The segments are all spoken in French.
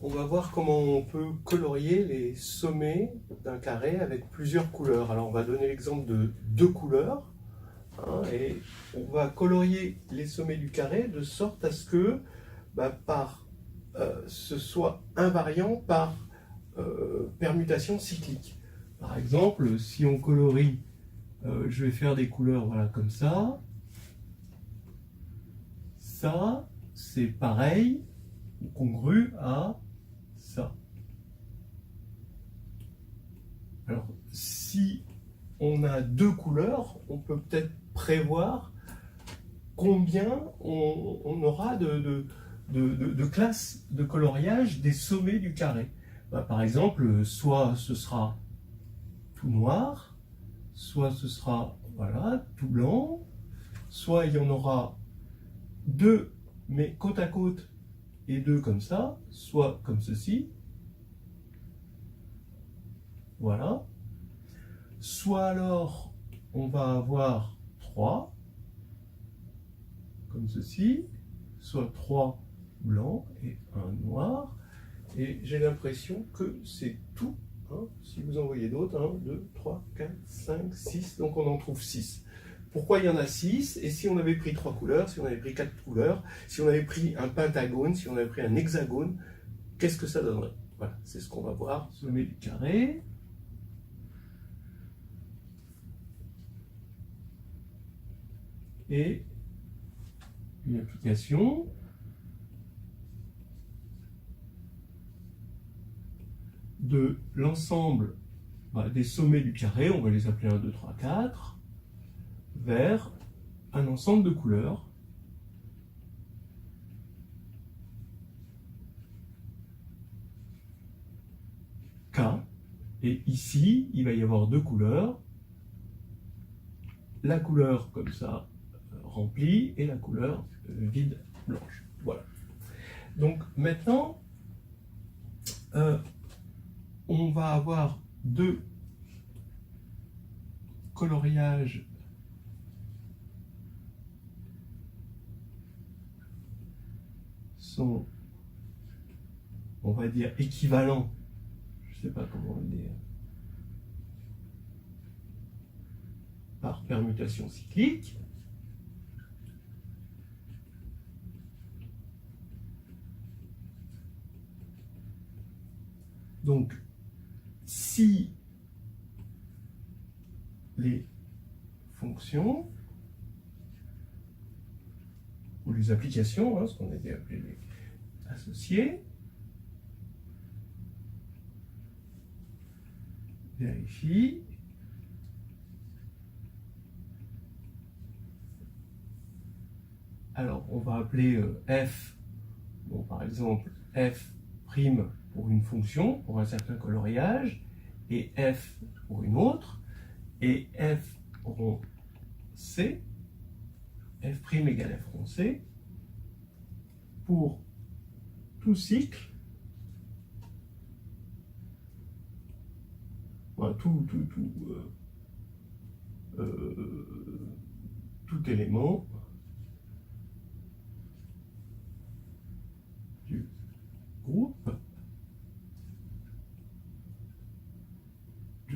on va voir comment on peut colorier les sommets d'un carré avec plusieurs couleurs. Alors on va donner l'exemple de deux couleurs, hein, et on va colorier les sommets du carré de sorte à ce que ce soit invariant par permutation cyclique. Par exemple, si on colorie, je vais faire des couleurs voilà, comme ça. Ça, c'est pareil, congru à ça. Alors, si on a deux couleurs, on peut peut-être prévoir combien on aura de classes de coloriage des sommets du carré. Par exemple, soit ce sera tout noir, soit ce sera voilà, tout blanc, soit il y en aura deux, mais côte à côte, et deux comme ça, soit comme ceci, voilà. Soit alors, on va avoir 3, comme ceci, soit 3 blancs et un noir. Et j'ai l'impression que c'est tout. Hein. Si vous en voyez d'autres, 1, 2, 3, 4, 5, 6, donc on en trouve 6. Pourquoi il y en a 6? Et si on avait pris 3 couleurs, si on avait pris 4 couleurs, si on avait pris un pentagone, si on avait pris un hexagone, qu'est-ce que ça donnerait? Voilà, c'est ce qu'on va voir. Sommet du carré. Et une application de l'ensemble des sommets du carré, on va les appeler 1, 2, 3, 4, vers un ensemble de couleurs K. Et ici, il va y avoir deux couleurs, la couleur comme ça remplie et la couleur vide blanche. Voilà. Donc maintenant, on va avoir deux coloriages sont, on va dire, équivalents, je ne sais pas comment le dire, par permutation cyclique. Donc, si les fonctions ou les applications, ce qu'on a appelé les associés, vérifie alors on va appeler f, bon, par exemple f' pour une fonction, pour un certain coloriage, et f pour une autre, et f rond c, f' égale f rond c, pour tout cycle, tout élément du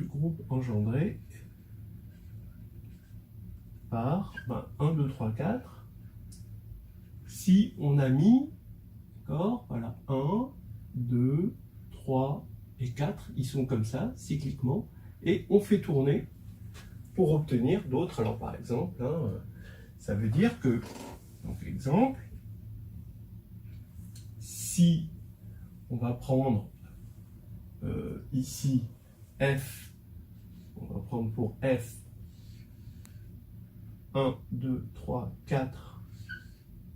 groupe engendré par 1, 2, 3, 4, si on a mis, d'accord, voilà, 1, 2, 3 et 4, ils sont comme ça, cycliquement, et on fait tourner pour obtenir d'autres. Alors par exemple, ça veut dire que, donc exemple, si on va prendre ici f, on va prendre pour f 1, 2, 3, 4,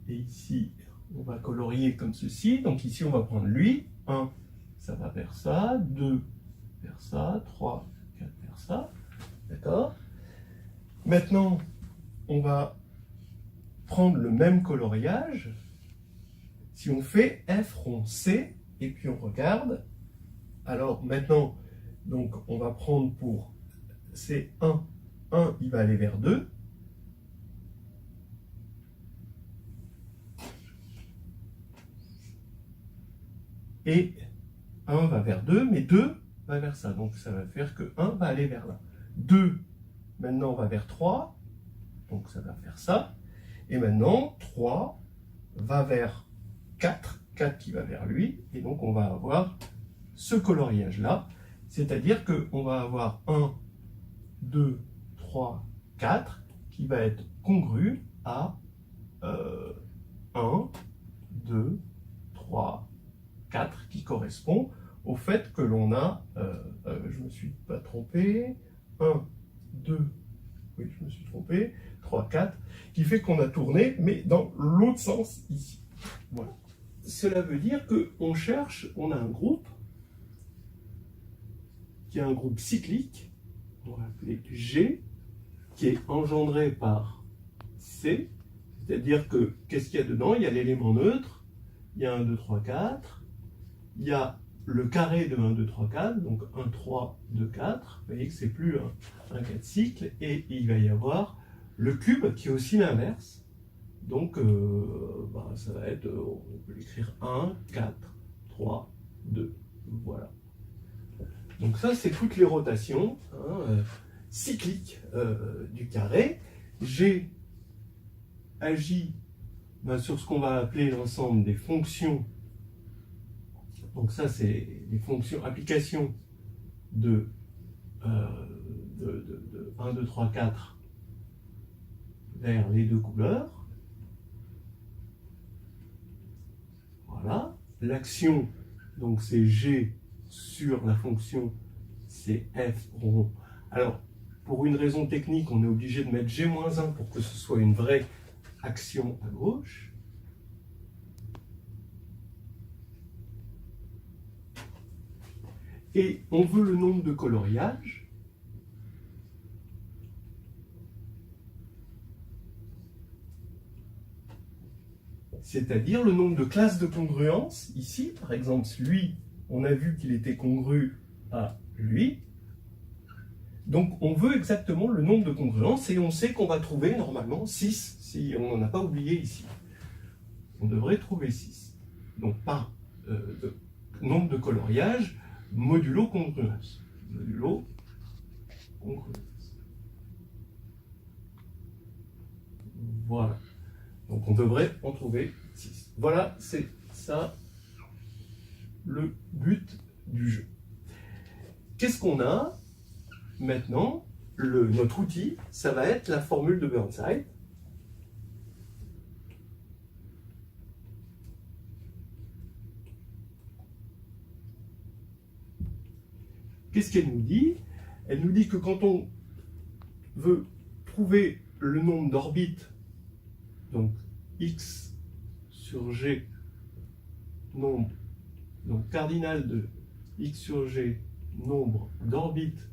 et ici on va colorier comme ceci. Donc ici on va prendre lui, 1, ça va vers ça, 2 vers ça, 3, 4 vers ça, d'accord? Maintenant, on va prendre le même coloriage. Si on fait F rond C, et puis on regarde, alors maintenant, donc on va prendre pour C1, 1 il va aller vers 2, et 1 va vers 2, mais 2 va vers ça. Donc ça va faire que 1 va aller vers là. 2, maintenant, va vers 3, donc ça va faire ça. Et maintenant, 3 va vers 4, 4 qui va vers lui, et donc on va avoir ce coloriage-là, c'est-à-dire qu'on va avoir 1, 2, 3, 4, qui va être congru à 1, 2, 3, 4, qui correspond au fait que l'on a, je ne me suis pas trompé, 1, 2, oui, je me suis trompé, 3, 4, qui fait qu'on a tourné, mais dans l'autre sens ici. Voilà. Cela veut dire qu'on cherche, on a un groupe, qui est un groupe cyclique, on va appeler G, qui est engendré par C, c'est-à-dire que, qu'est-ce qu'il y a dedans? Il y a l'élément neutre, il y a 1, 2, 3, 4, il y a le carré de 1, 2, 3, 4, donc 1, 3, 2, 4, vous voyez que c'est plus un cas de cycle, et il va y avoir le cube qui est aussi l'inverse, donc ça va être, on peut l'écrire 1, 4, 3, 2, voilà. Donc ça, c'est toutes les rotations cycliques du carré. G agit sur ce qu'on va appeler l'ensemble des fonctions. Donc ça, c'est les fonctions, applications de 1, 2, 3, 4 vers les deux couleurs. Voilà. L'action, donc c'est G sur la fonction, c'est F rond. Alors, pour une raison technique, on est obligé de mettre G-1 pour que ce soit une vraie action à gauche. Et on veut le nombre de coloriages. C'est-à-dire le nombre de classes de congruence. Ici, par exemple, lui, on a vu qu'il était congru à lui. Donc, on veut exactement le nombre de congruences et on sait qu'on va trouver normalement 6, si on n'en a pas oublié ici. On devrait trouver 6. Donc, par nombre de coloriages, modulo congruence. Modulo congruence. Voilà. Donc, on devrait en trouver 6. Voilà, c'est ça le but du jeu. Qu'est-ce qu'on a maintenant? Notre outil, ça va être la formule de Burnside. Qu'est-ce qu'elle nous dit? Elle nous dit que quand on veut trouver le nombre d'orbites, donc x sur g, nombre, donc cardinal de x sur g, nombre d'orbites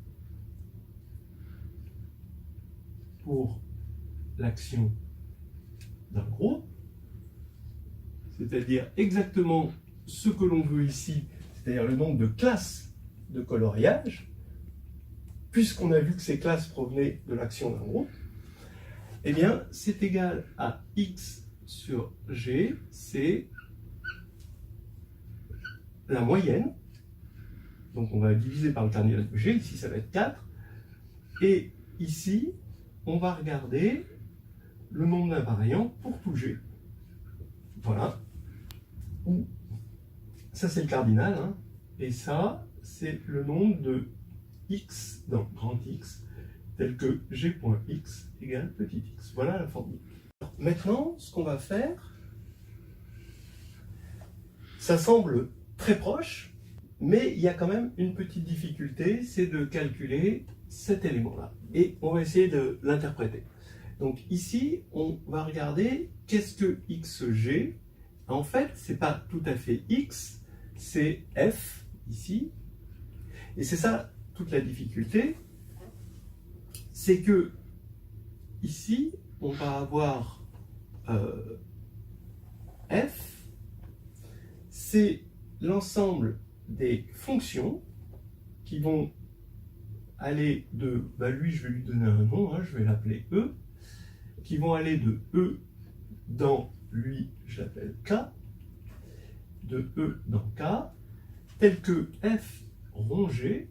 pour l'action d'un groupe, c'est-à-dire exactement ce que l'on veut ici, c'est-à-dire le nombre de classes de coloriage, puisqu'on a vu que ces classes provenaient de l'action d'un groupe, eh bien, c'est égal à x sur g, c'est la moyenne. Donc, on va diviser par le cardinal de g, ici ça va être 4. Et ici, on va regarder le nombre d'invariants pour tout g. Voilà. Ça, c'est le cardinal, hein. Et ça, c'est le nombre de x dans grand X, tel que g.x égale petit x. Voilà la formule. Maintenant, ce qu'on va faire, ça semble très proche, mais il y a quand même une petite difficulté, c'est de calculer cet élément-là. Et on va essayer de l'interpréter. Donc ici, on va regarder qu'est-ce que xg. En fait, ce n'est pas tout à fait x, c'est f, ici. Et c'est ça toute la difficulté, c'est que ici, on va avoir f, c'est l'ensemble des fonctions qui vont aller de, lui je vais lui donner un nom, hein, je vais l'appeler E, qui vont aller de E dans lui, je l'appelle K, de E dans K, tel que f rond G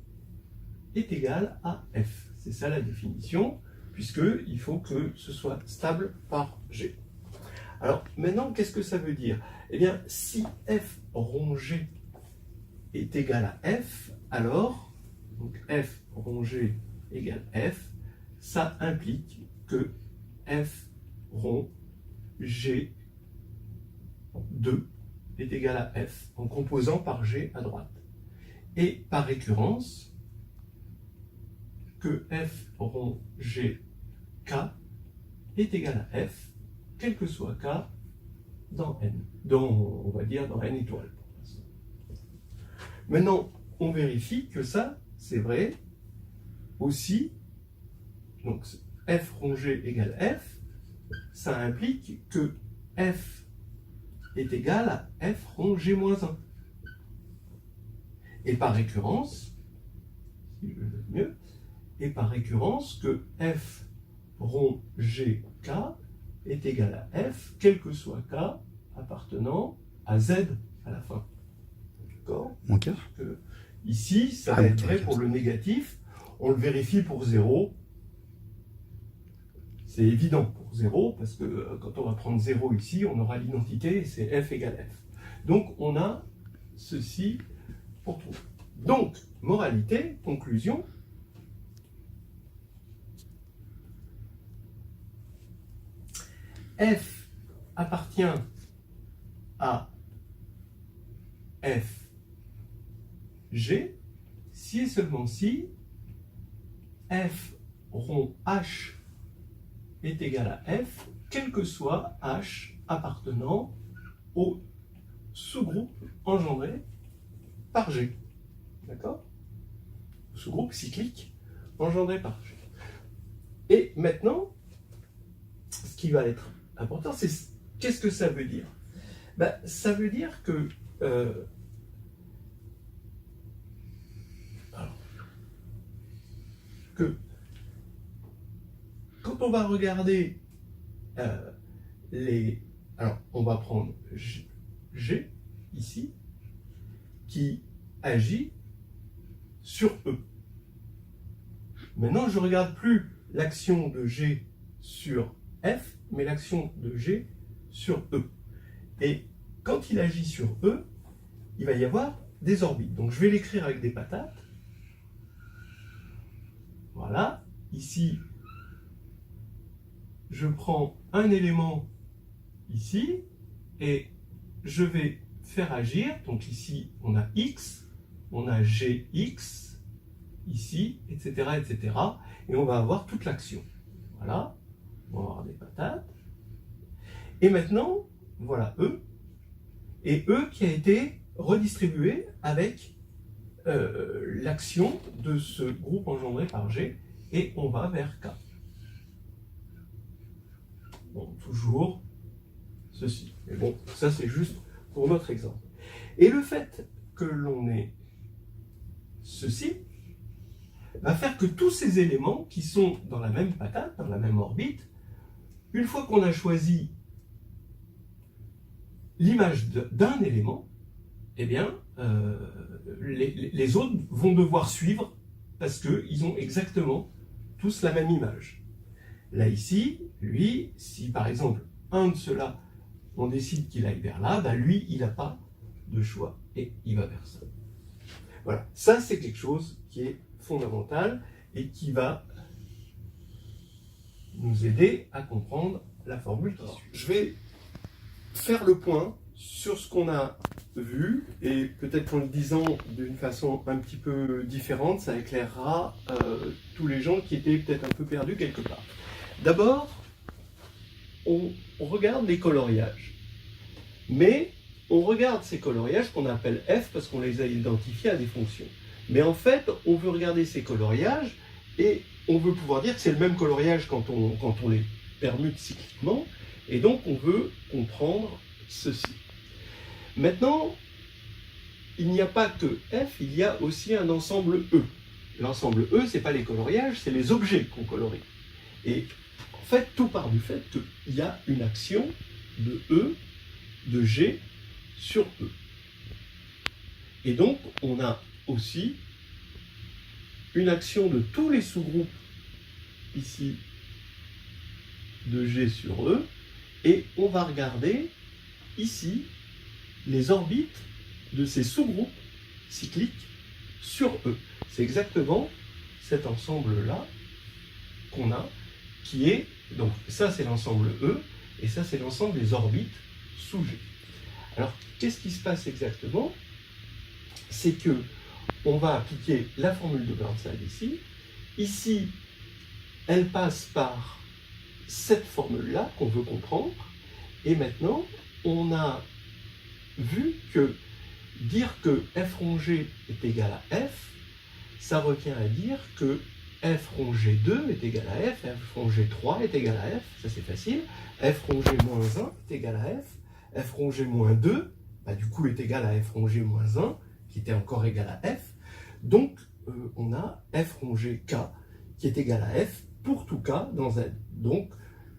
est égal à f. C'est ça la définition, puisqu'il faut que ce soit stable par G. Alors maintenant, qu'est-ce que ça veut dire? Eh bien, si f rond G est égal à f, alors donc f rond G égale f, ça implique que f rond G2 est égal à f en composant par G à droite. Et par récurrence, que f rond G k est égal à f, quel que soit k dans n, on va dire dans n étoiles. Maintenant, on vérifie que ça, c'est vrai aussi. Donc, f rond G égale f, ça implique que f est égal à f rond G-1. Et par récurrence, si je veux mieux, et par récurrence que f rond Gk est égal à f, quel que soit k appartenant à z à la fin. D'accord? Ici, ça va être vrai pour le négatif. On le vérifie pour 0. C'est évident pour 0, parce que quand on va prendre 0 ici, on aura l'identité, et c'est f égale f. Donc, on a ceci pour trouver. Donc, moralité, conclusion. F appartient à f G, si et seulement si f rond H est égal à f, quel que soit H appartenant au sous-groupe engendré par G. D'accord? Sous-groupe cyclique engendré par G. Et maintenant, ce qui va être important, c'est qu'est-ce que ça veut dire? Ben, ça veut dire que quand on va regarder alors, on va prendre G, ici, qui agit sur E. Maintenant, je ne regarde plus l'action de G sur F, mais l'action de G sur E. Et quand il agit sur E, il va y avoir des orbites. Donc, je vais l'écrire avec des patates. Voilà, ici, je prends un élément ici et je vais faire agir. Donc ici, on a X, on a GX, ici, etc., etc. Et on va avoir toute l'action. Voilà, on va avoir des patates. Et maintenant, voilà E. Et E qui a été redistribué avec l'action de ce groupe engendré par G, et on va vers K. Bon, toujours ceci. Mais bon, ça c'est juste pour notre exemple. Et le fait que l'on ait ceci va faire que tous ces éléments qui sont dans la même patate, dans la même orbite, une fois qu'on a choisi l'image d'un élément, eh bien, les autres vont devoir suivre parce qu'ils ont exactement tous la même image. Là, ici, lui, si par exemple, un de ceux-là, on décide qu'il aille vers là, ben lui, il n'a pas de choix et il va vers ça. Voilà, ça c'est quelque chose qui est fondamental et qui va nous aider à comprendre la formule qui suit. Je vais faire le point sur ce qu'on a vu, et peut-être en le disant d'une façon un petit peu différente, ça éclairera tous les gens qui étaient peut-être un peu perdus quelque part. D'abord, on regarde les coloriages. Mais on regarde ces coloriages qu'on appelle F parce qu'on les a identifiés à des fonctions. Mais en fait, on veut regarder ces coloriages et on veut pouvoir dire que c'est le même coloriage quand on les permute cycliquement. Et donc, on veut comprendre ceci. Maintenant, il n'y a pas que F, il y a aussi un ensemble E. L'ensemble E, ce n'est pas les coloriages, c'est les objets qu'on colorie. Et en fait, tout part du fait qu'il y a une action de E, de G sur E. Et donc, on a aussi une action de tous les sous-groupes ici de G sur E, et on va regarder ici les orbites de ces sous-groupes cycliques sur E. C'est exactement cet ensemble-là qu'on a, qui est, donc ça c'est l'ensemble E, et ça c'est l'ensemble des orbites sous G. Alors, qu'est-ce qui se passe exactement? C'est que on va appliquer la formule de Burnside ici. Ici, elle passe par cette formule-là qu'on veut comprendre. Et maintenant, on a vu que dire que f rond G est égal à f, ça revient à dire que f rond G2 est égal à f, f rond G3 est égal à f, ça c'est facile, f rond G-1 est égal à f rond G-2, bah, du coup est égal à f rond G-1, qui était encore égal à f. Donc, on a f rond K qui est égal à f pour tout k dans Z. Donc,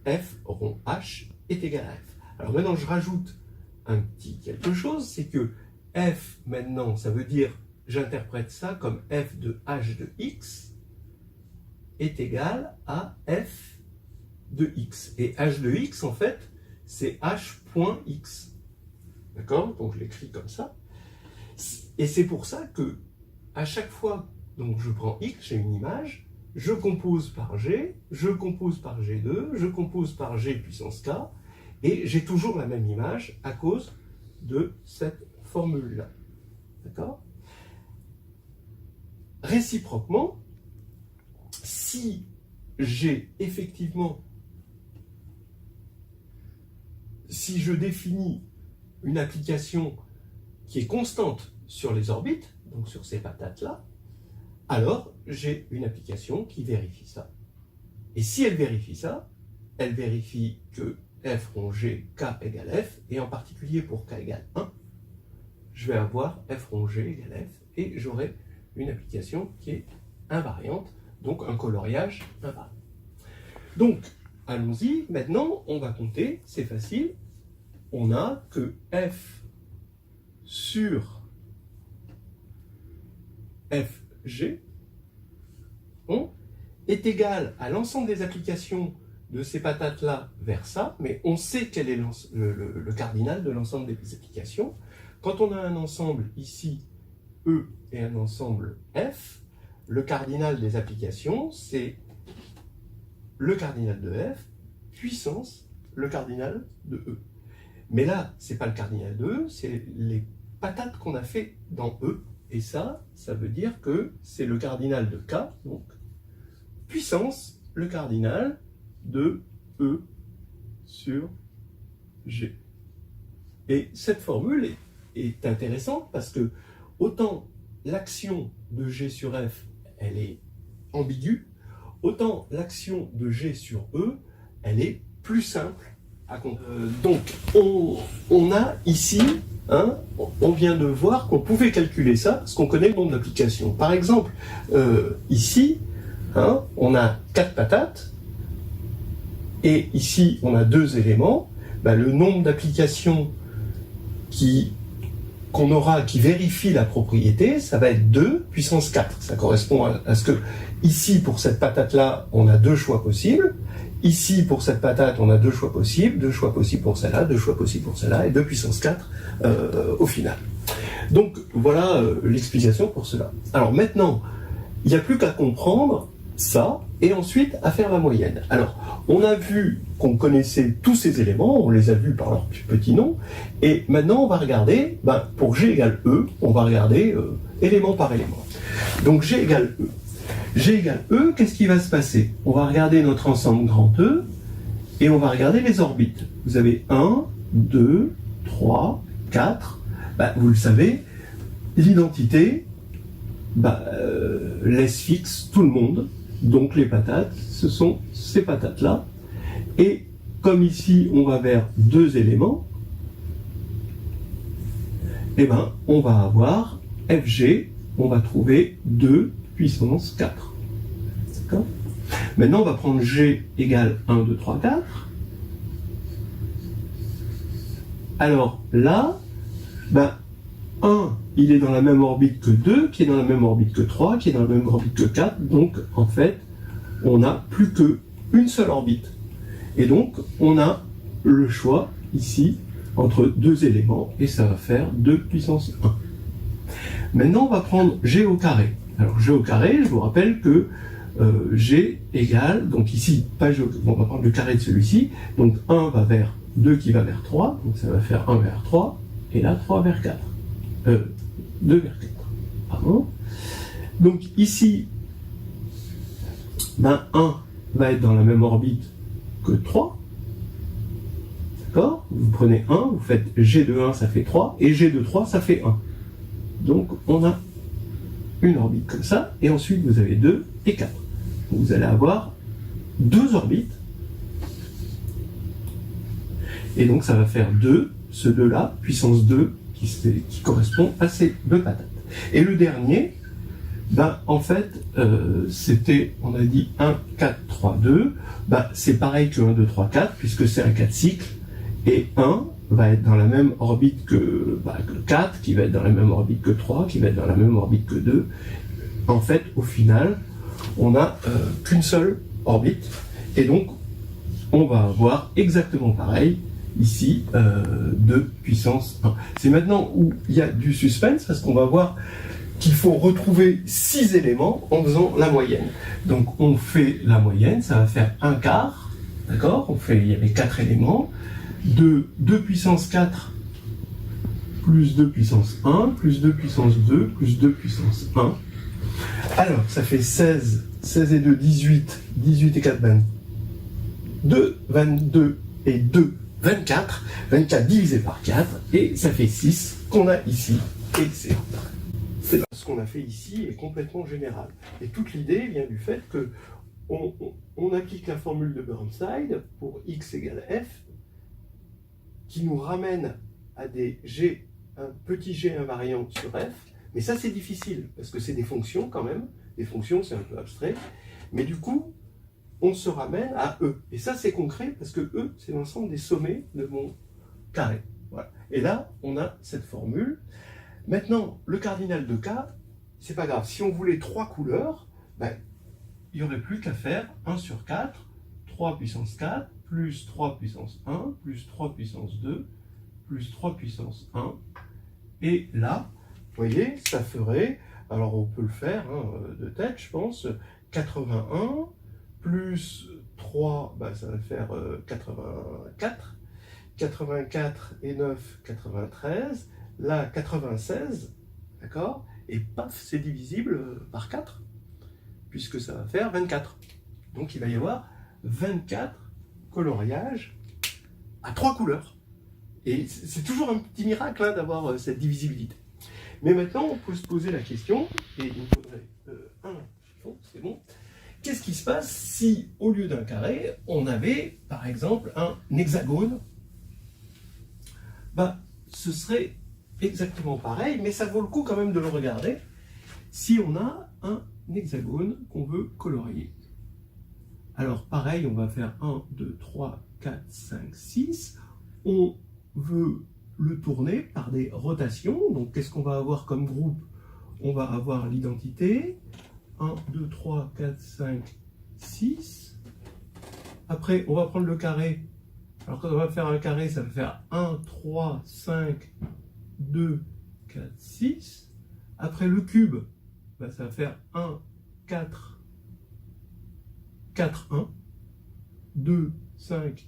f rond H est égal à f. Alors maintenant, je rajoute un petit quelque chose, c'est que f, maintenant, ça veut dire, j'interprète ça comme f de h de x est égal à f de x. Et h de x, en fait, c'est h.x. D'accord? Donc, je l'écris comme ça. Et c'est pour ça que, à chaque fois, donc je prends x, j'ai une image, je compose par g, je compose par g2, je compose par g puissance k, et j'ai toujours la même image à cause de cette formule-là. D'accord? Réciproquement, si j'ai effectivement, si je définis une application qui est constante sur les orbites, donc sur ces patates-là, alors j'ai une application qui vérifie ça. Et si elle vérifie ça, elle vérifie que f rond G, k égale f, et en particulier pour k égale 1, je vais avoir f rond G égale f, et j'aurai une application qui est invariante, donc un coloriage invariant. Donc, allons-y, maintenant, on va compter, c'est facile, on a que f sur fg est égal à l'ensemble des applications de ces patates-là vers ça, mais on sait quel est le cardinal de l'ensemble des applications. Quand on a un ensemble ici, E, et un ensemble F, le cardinal des applications, c'est le cardinal de F, puissance le cardinal de E. Mais là, ce n'est pas le cardinal de E, c'est les patates qu'on a fait dans E, et ça veut dire que c'est le cardinal de K, donc puissance le cardinal de E sur G. Et cette formule est intéressante parce que autant l'action de G sur F, elle est ambiguë, autant l'action de G sur E, elle est plus simple à comprendre. Donc, on a ici, on vient de voir qu'on pouvait calculer ça parce qu'on connaît le nombre d'applications. Par exemple, ici, on a 4 patates, et ici, on a 2 éléments. Ben, le nombre d'applications qu'on aura qui vérifient la propriété, ça va être 2 puissance 4. Ça correspond à ce que, ici, pour cette patate-là, on a 2 choix possibles. Ici, pour cette patate, on a 2 choix possibles. 2 choix possibles pour celle-là, 2 choix possibles pour celle-là, et 2 puissance 4 au final. Donc, voilà l'explication pour cela. Alors maintenant, il n'y a plus qu'à comprendre ça, et ensuite à faire la moyenne. Alors, on a vu qu'on connaissait tous ces éléments, on les a vus par leur petit nom, et maintenant on va regarder, pour G égale E, on va regarder élément par élément. Donc G égale E. G égale E, qu'est-ce qui va se passer? On va regarder notre ensemble grand E, et on va regarder les orbites. Vous avez 1, 2, 3, 4, vous le savez, l'identité laisse fixe tout le monde. Donc les patates, ce sont ces patates-là. Et comme ici, on va vers 2 éléments, on va avoir FG, on va trouver 2 puissance 4. D'accord? Maintenant, on va prendre G égale 1, 2, 3, 4. Alors là, 1 il est dans la même orbite que 2, qui est dans la même orbite que 3, qui est dans la même orbite que 4. Donc, en fait, on n'a plus qu'une seule orbite. Et donc, on a le choix, ici, entre deux éléments, et ça va faire 2 puissance 1. Maintenant, on va prendre G au carré. Alors, G au carré, je vous rappelle que G égale, donc ici, pas G au, on va prendre le carré de celui-ci, donc 1 va vers 2 qui va vers 3, donc ça va faire 1 vers 3, et là 3 vers 4. 2 vers 4. Pardon. Donc ici, ben 1 va être dans la même orbite que 3. D'accord? Vous prenez 1, vous faites G de 1, ça fait 3, et G de 3, ça fait 1. Donc on a une orbite comme ça, et ensuite vous avez 2 et 4. Donc, vous allez avoir 2 orbites, et donc ça va faire 2, ce 2-là, puissance 2, qui correspond à ces 2 patates. Et le dernier, ben, en fait, c'était, on a dit 1, 4, 3, 2, ben, c'est pareil que 1, 2, 3, 4, puisque c'est un 4 cycles, et 1 va être dans la même orbite que 4, qui va être dans la même orbite que 3, qui va être dans la même orbite que 2. En fait, au final, on n'a qu'une seule orbite, et donc on va avoir exactement pareil, ici, 2 puissance 1. C'est maintenant où il y a du suspense, parce qu'on va voir qu'il faut retrouver 6 éléments en faisant la moyenne. Donc on fait la moyenne, ça va faire 1 quart, d'accord? Il y avait 4 éléments, de 2 puissance 4 plus 2 puissance 1, plus 2 puissance 2, plus 2 puissance 1. Alors, ça fait 16, 16 et 2, 18, 18 et 4, 22, 22 et 2, 24, 24 divisé par 4, et ça fait 6 qu'on a ici, et c'est ce qu'on a fait ici est complètement général. Et toute l'idée vient du fait que on applique la formule de Burnside pour x égale f, qui nous ramène à des g, un petit g invariant sur f, mais ça c'est difficile, parce que c'est des fonctions quand même, des fonctions c'est un peu abstrait, mais du coup, on se ramène à E. Et ça, c'est concret parce que E, c'est l'ensemble des sommets de mon carré. Voilà. Et là, on a cette formule. Maintenant, le cardinal de K, c'est pas grave. Si on voulait 3 couleurs, ben, il n'y aurait plus qu'à faire 1 sur 4, 3 puissance 4, plus 3 puissance 1, plus 3 puissance 2, plus 3 puissance 1. Et là, vous voyez, ça ferait, alors on peut le faire de tête, je pense, 81, plus 3, bah, ça va faire 84. 84 et 9, 93. Là, 96, d'accord? Et paf, c'est divisible par 4, puisque ça va faire 24. Donc il va y avoir 24 coloriages à 3 couleurs. Et c'est toujours un petit miracle d'avoir cette divisibilité. Mais maintenant, on peut se poser la question, et il me faudrait un chiffon, c'est bon. Qu'est-ce qui se passe si, au lieu d'un carré, on avait, par exemple, un hexagone? Ben, ce serait exactement pareil, mais ça vaut le coup quand même de le regarder. Si on a un hexagone qu'on veut colorier. Alors, pareil, on va faire 1, 2, 3, 4, 5, 6. On veut le tourner par des rotations. Donc, qu'est-ce qu'on va avoir comme groupe? On va avoir l'identité. 1, 2, 3, 4, 5, 6. Après, on va prendre le carré. Alors, quand on va faire un carré, ça va faire 1, 3, 5, 2, 4, 6. Après, le cube, bah, ça va faire 1, 4, 4, 1. 2, 5,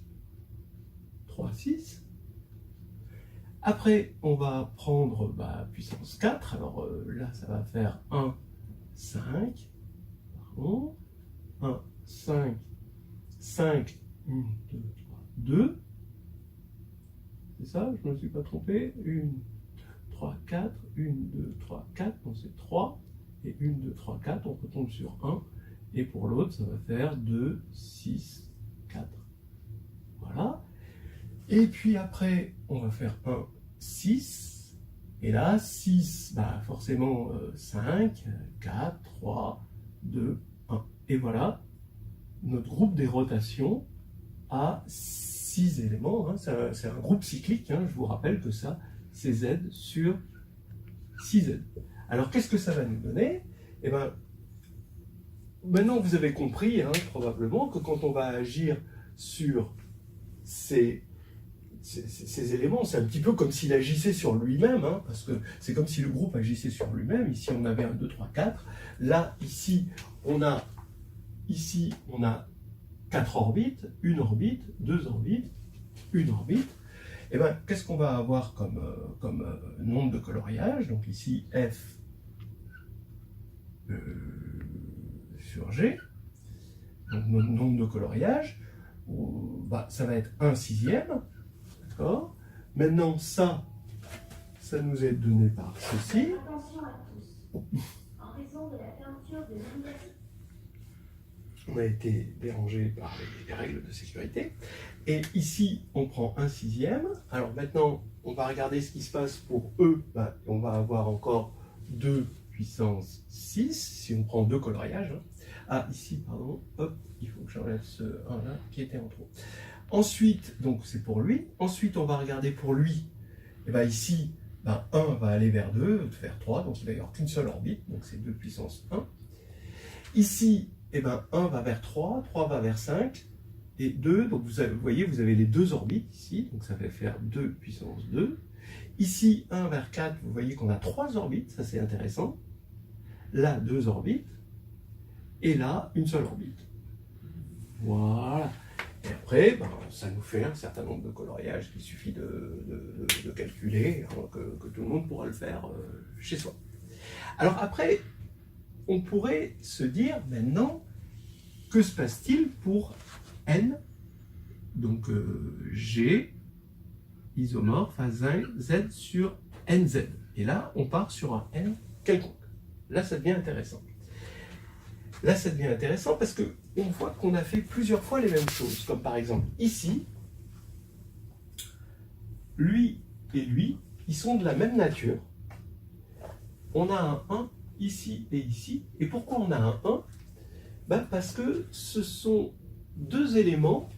3, 6. Après, on va prendre puissance 4. Alors là, ça va faire 1, 5. Pardon. 1, 5, 5, 1, 2, 3, 2. C'est ça, je ne me suis pas trompé. 1, 3, 4. 1, 2, 3, 4. Donc c'est 3. Et 1, 2, 3, 4. On retombe sur 1. Et pour l'autre, ça va faire 2, 6, 4. Voilà. Et puis après, on va faire 1, 6. Et là, 6, forcément 5, 4, 3, 2, 1. Et voilà, notre groupe des rotations a 6 éléments. C'est un groupe cyclique. Je vous rappelle que ça, c'est Z sur 6z. Alors, qu'est-ce que ça va nous donner? Eh bien, maintenant vous avez compris, hein, probablement, que quand on va agir sur ces éléments, c'est un petit peu comme s'il agissait sur lui-même, hein, parce que c'est comme si le groupe agissait sur lui-même. Ici, on avait 1, 2, 3, 4. Là, ici, on a 4 orbites, une orbite, 2 orbites, une orbite. Et bien, qu'est-ce qu'on va avoir comme nombre de coloriage? Donc ici, F sur G, donc notre nombre de coloriage, bah, ça va être 1/6. D'accord? Maintenant, ça nous est donné par ceci. Attention à tous. En raison de la fermeture de l'université. On a été dérangé par les règles de sécurité. Et ici, on prend 1/6. Alors maintenant, on va regarder ce qui se passe pour E. Bah, on va avoir encore 2 puissance 6, si on prend 2 coloriages. Hein. Ah, ici, pardon, hop, il faut que j'enlève ce 1 là qui était en trop. Ensuite, donc c'est pour lui. Ensuite, on va regarder pour lui. Et bien ici, 1 va aller vers 2, vers 3, donc il va y avoir qu'une seule orbite, donc c'est 2 puissance 1. Ici, et 1 va vers 3, 3 va vers 5, et 2, donc vous voyez, vous avez les 2 orbites ici, donc ça va faire 2 puissance 2. Ici, 1 vers 4, vous voyez qu'on a 3 orbites, ça c'est intéressant. Là, 2 orbites, et là, une seule orbite. Voilà. Et après, ça nous fait un certain nombre de coloriages qu'il suffit de calculer, hein, que tout le monde pourra le faire chez soi. Alors après, on pourrait se dire maintenant, que se passe-t-il pour n, donc G isomorphe à z sur nz. Et là, on part sur un n quelconque. Là, ça devient intéressant. Là, ça devient intéressant parce qu'on voit qu'on a fait plusieurs fois les mêmes choses. Comme par exemple, ici, lui et lui, ils sont de la même nature. On a un 1 ici et ici. Et pourquoi on a un 1? Parce que ce sont deux éléments,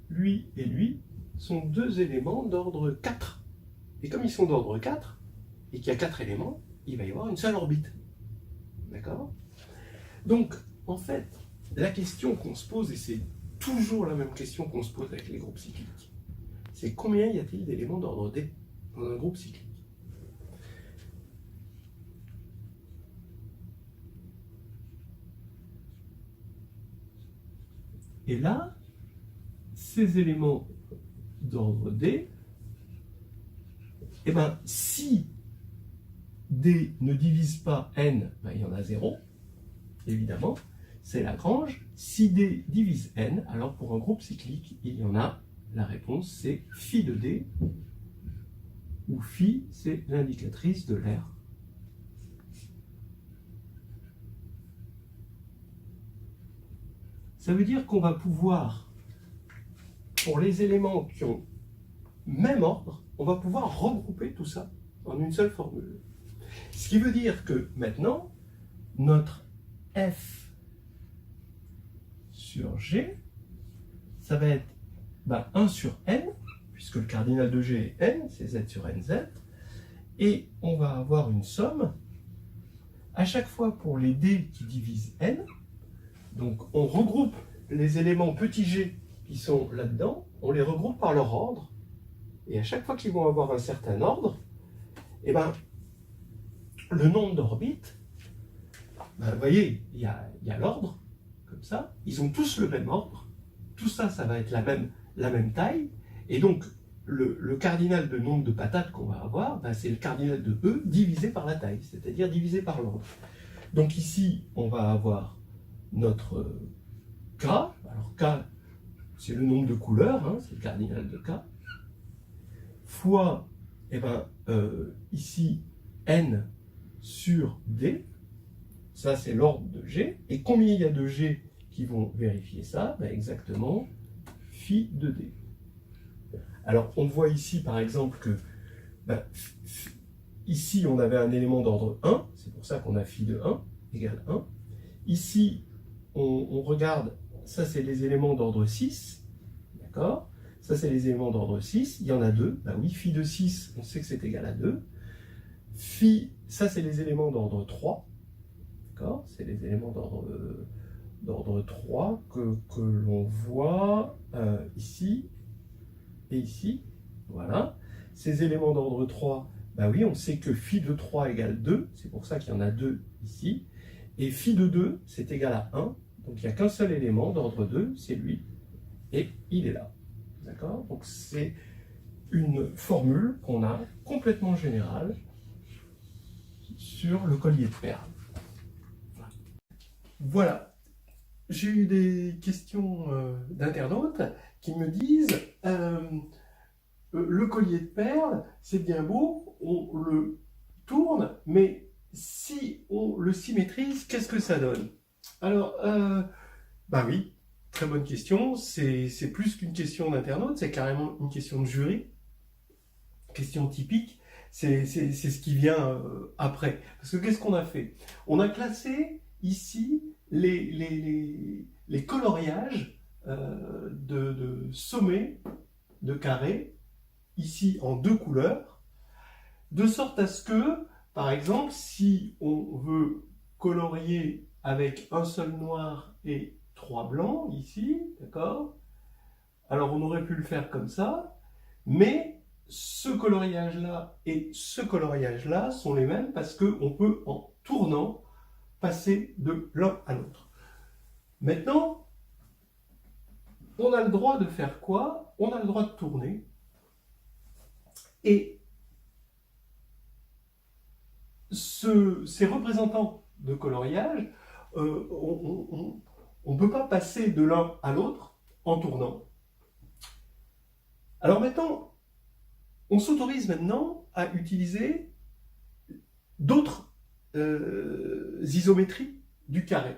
lui et lui, sont deux éléments d'ordre 4. Et comme ils sont d'ordre 4, et qu'il y a 4 éléments, il va y avoir une seule orbite. D'accord? Donc, en fait, la question qu'on se pose, et c'est toujours la même question qu'on se pose avec les groupes cycliques, c'est combien y a-t-il d'éléments d'ordre D dans un groupe cyclique? Et là, ces éléments d'ordre D, eh bien, si D ne divise pas N, il y en a 0, évidemment, c'est Lagrange. Si D divise N, alors pour un groupe cyclique, il y en a, la réponse c'est phi de D, où phi c'est l'indicatrice de l'air. Ça veut dire qu'on va pouvoir, pour les éléments qui ont même ordre, on va pouvoir regrouper tout ça en une seule formule. Ce qui veut dire que maintenant, notre F sur G, ça va être 1 sur N, puisque le cardinal de G est N, c'est Z sur NZ, et on va avoir une somme à chaque fois pour les D qui divisent N. Donc on regroupe les éléments petits g qui sont là-dedans, on les regroupe par leur ordre, et à chaque fois qu'ils vont avoir un certain ordre, eh ben, le nombre d'orbites, vous voyez, il y a l'ordre, comme ça, ils ont tous le même ordre, tout ça, ça va être la même taille, et donc le cardinal de nombre de patates qu'on va avoir, c'est le cardinal de E divisé par la taille, c'est-à-dire divisé par l'ordre. Donc ici, on va avoir notre K, alors K, c'est le nombre de couleurs, hein, c'est le cardinal de K, fois, ici, N sur D, ça c'est l'ordre de G, et combien il y a de G qui vont vérifier ça? Exactement, phi de D. Alors on voit ici par exemple que, ici on avait un élément d'ordre 1, c'est pour ça qu'on a phi de 1 égale 1. Ici, on regarde, ça c'est les éléments d'ordre 6, d'accord? Ça c'est les éléments d'ordre 6, il y en a 2, oui, phi de 6, on sait que c'est égal à 2. phi, ça c'est les éléments d'ordre 3, d'accord? C'est les éléments d'ordre 3 que l'on voit ici et ici, voilà. Ces éléments d'ordre 3, bah oui, on sait que phi de 3 égale 2, c'est pour ça qu'il y en a 2 ici, et phi de 2, c'est égal à 1, donc il n'y a qu'un seul élément d'ordre 2, c'est lui, et il est là, d'accord? Donc c'est une formule qu'on a complètement générale sur le collier de perles. Voilà. J'ai eu des questions d'internautes qui me disent le collier de perles, c'est bien beau, on le tourne, mais si on le symétrise, qu'est-ce que ça donne? Alors, bah oui, très bonne question. C'est plus qu'une question d'internaute, c'est carrément une question de jury. Question typique, c'est ce qui vient après. Parce que qu'est-ce qu'on a fait? On a classé ici les coloriages de sommets de carrés, ici en 2 couleurs, de sorte à ce que, par exemple, si on veut colorier avec un seul noir et 3 blancs, ici, d'accord? Alors on aurait pu le faire comme ça, mais ce coloriage-là et ce coloriage-là sont les mêmes parce qu'on peut, en tournant, passer de l'un à l'autre. Maintenant, on a le droit de faire quoi? On a le droit de tourner. Et ces représentants de coloriage, on ne peut pas passer de l'un à l'autre en tournant. Alors maintenant, on s'autorise maintenant à utiliser d'autres isométries du carré.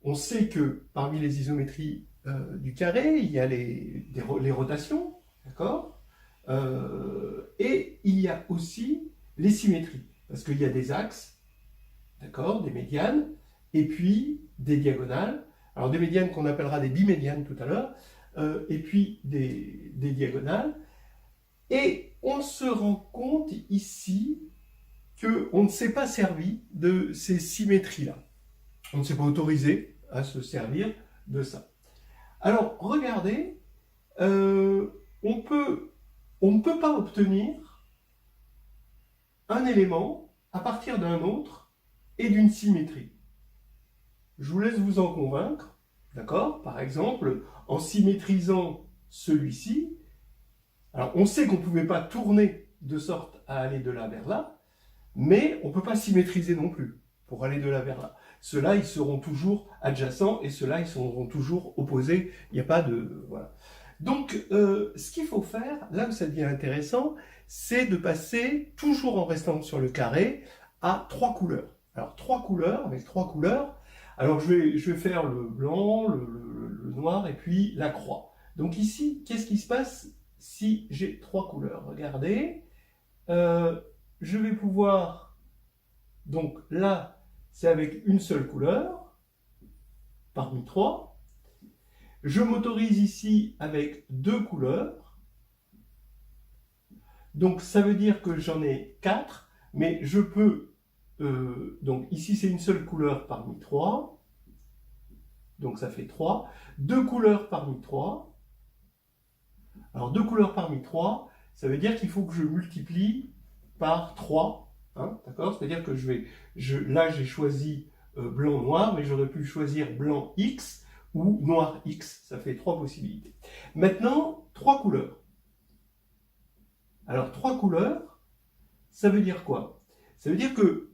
On sait que parmi les isométries du carré, il y a les rotations, d'accord? Et il y a aussi les symétries, parce qu'il y a des axes, d'accord, des médianes, et puis des diagonales. Alors des médianes qu'on appellera des bimédianes tout à l'heure, et puis des diagonales. Et on se rend compte ici qu'on ne s'est pas servi de ces symétries-là. On ne s'est pas autorisé à se servir de ça. Alors, regardez, on ne peut pas obtenir un élément à partir d'un autre et d'une symétrie. Je vous laisse vous en convaincre, d'accord? Par exemple, en symétrisant celui-ci, alors on sait qu'on ne pouvait pas tourner de sorte à aller de là vers là, mais on ne peut pas symétriser non plus pour aller de là vers là. Ceux-là, ils seront toujours adjacents et ceux-là, ils seront toujours opposés. Il n'y a pas de... Voilà. Donc, ce qu'il faut faire, là où ça devient intéressant, c'est de passer, toujours en restant sur le carré, à 3 couleurs. Alors, 3 couleurs, avec 3 couleurs. Alors, je vais faire le blanc, le noir et puis la croix. Donc ici, qu'est-ce qui se passe si j'ai 3 couleurs? Regardez, je vais pouvoir, donc là, c'est avec une seule couleur, parmi 3. Je m'autorise ici avec 2 couleurs. Donc ça veut dire que j'en ai 4, mais je peux, donc ici c'est une seule couleur parmi 3. Donc ça fait 3. 2 couleurs parmi 3. Alors 2 couleurs parmi 3, ça veut dire qu'il faut que je multiplie par 3. Hein, d'accord? C'est-à-dire que là j'ai choisi blanc-noir, mais j'aurais pu choisir blanc X ou noir X. Ça fait 3 possibilités. Maintenant, 3 couleurs. Alors 3 couleurs, ça veut dire quoi? Ça veut dire que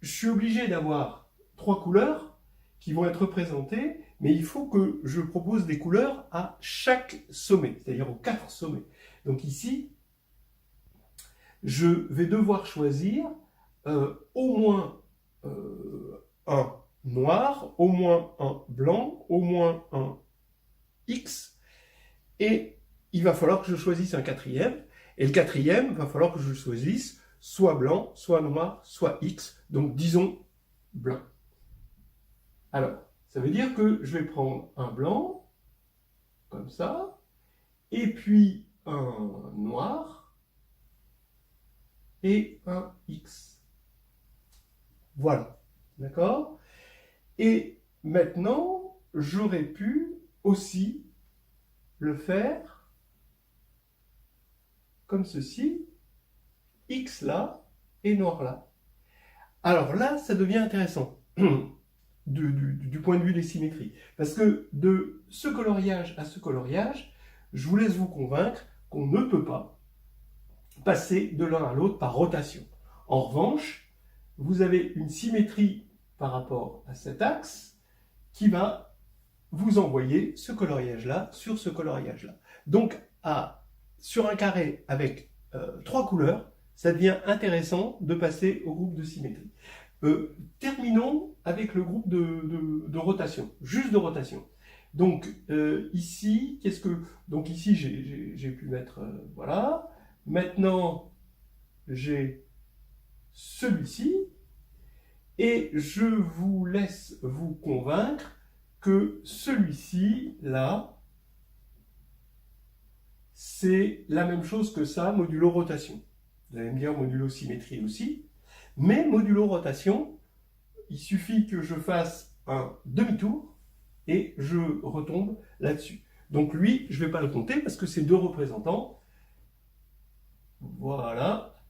je suis obligé d'avoir 3 couleurs qui vont être représentées, mais il faut que je propose des couleurs à chaque sommet, c'est-à-dire aux 4 sommets. Donc ici, je vais devoir choisir au moins un noir, au moins un blanc, au moins un X, et il va falloir que je choisisse un quatrième, et le quatrième, il va falloir que je choisisse soit blanc, soit noir, soit X, donc disons blanc. Alors, ça veut dire que je vais prendre un blanc, comme ça, et puis un noir, et un X. Voilà, d'accord? Et maintenant, j'aurais pu aussi le faire comme ceci, X là et noir là. Alors là, ça devient intéressant du point de vue des symétries. Parce que de ce coloriage à ce coloriage, je vous laisse vous convaincre qu'on ne peut pas passer de l'un à l'autre par rotation. En revanche, vous avez une symétrie par rapport à cet axe qui va vous envoyer ce coloriage-là sur ce coloriage-là. Donc, sur un carré avec 3 couleurs, ça devient intéressant de passer au groupe de symétrie. Terminons avec le groupe de rotation, juste de rotation. Donc ici, donc ici j'ai pu mettre voilà. Maintenant j'ai celui-ci et je vous laisse vous convaincre que celui-ci là c'est la même chose que ça modulo rotation. Vous allez me dire modulo symétrie aussi. Mais modulo rotation, il suffit que je fasse un demi-tour et je retombe là-dessus. Donc lui, je ne vais pas le compter parce que c'est 2 représentants. Voilà.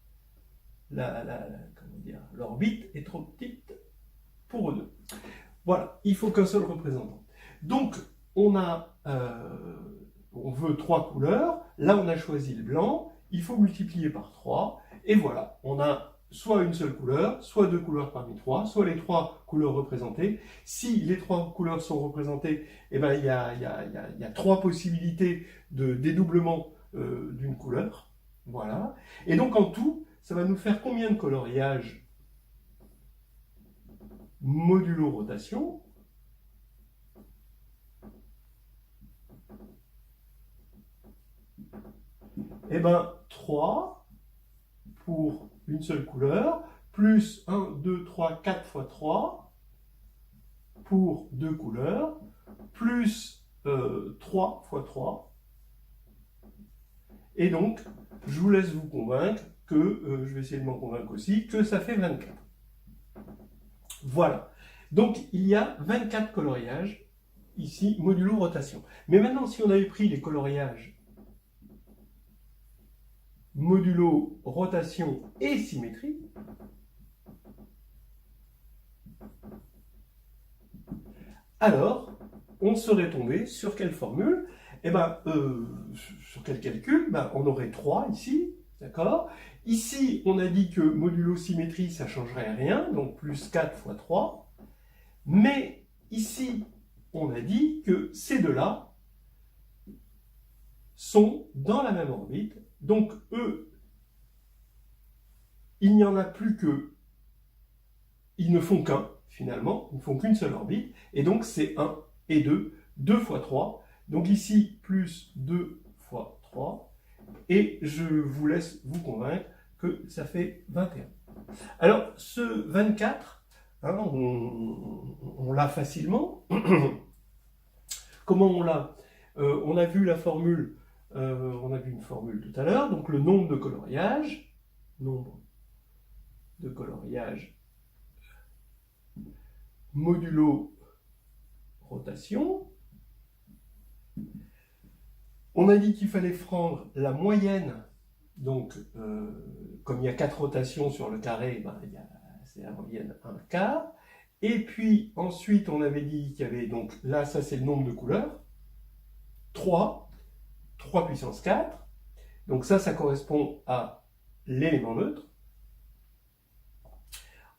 L'orbite est trop petite pour eux deux. Voilà, il faut qu'un seul représentant. Donc, on veut 3 couleurs. Là, on a choisi le blanc. Il faut multiplier par 3. Et voilà, on a soit une seule couleur, soit 2 couleurs parmi 3, soit les 3 couleurs représentées. Si les 3 couleurs sont représentées, eh ben, il y a 3 possibilités de dédoublement d'une couleur. Voilà. Et donc en tout, ça va nous faire combien de coloriages modulo rotation? Eh bien, 3 pour une seule couleur, plus 1, 2, 3, 4 fois 3 pour 2 couleurs, plus 3 fois 3. Et donc, je vous laisse vous convaincre que, je vais essayer de m'en convaincre aussi, que ça fait 24. Voilà. Donc, il y a 24 coloriages, ici, modulo rotation. Mais maintenant, si on avait pris les coloriages modulo rotation et symétrie, alors on serait tombé sur quelle formule? Eh bien, sur quel calcul? Ben, on aurait 3 ici, d'accord? Ici, on a dit que modulo symétrie, ça ne changerait rien, donc plus 4 fois 3. Mais ici, on a dit que ces deux-là sont dans la même orbite. Donc, eux, il n'y en a plus que... Ils ne font qu'un, finalement. Ils ne font qu'une seule orbite. Et donc, c'est 1 et 2. 2 fois 3. Donc ici, plus 2 fois 3. Et je vous laisse vous convaincre que ça fait 21. Alors, ce 24, hein, on l'a facilement. Comment on l'a? On a vu la formule, on a vu une formule tout à l'heure, donc le nombre de coloriages modulo rotation. On a dit qu'il fallait prendre la moyenne, donc comme il y a 4 rotations sur le carré, ben, c'est la moyenne 1 quart. Et puis ensuite on avait dit qu'il y avait, donc là ça c'est le nombre de couleurs, 3 puissance 4, donc ça correspond à l'élément neutre.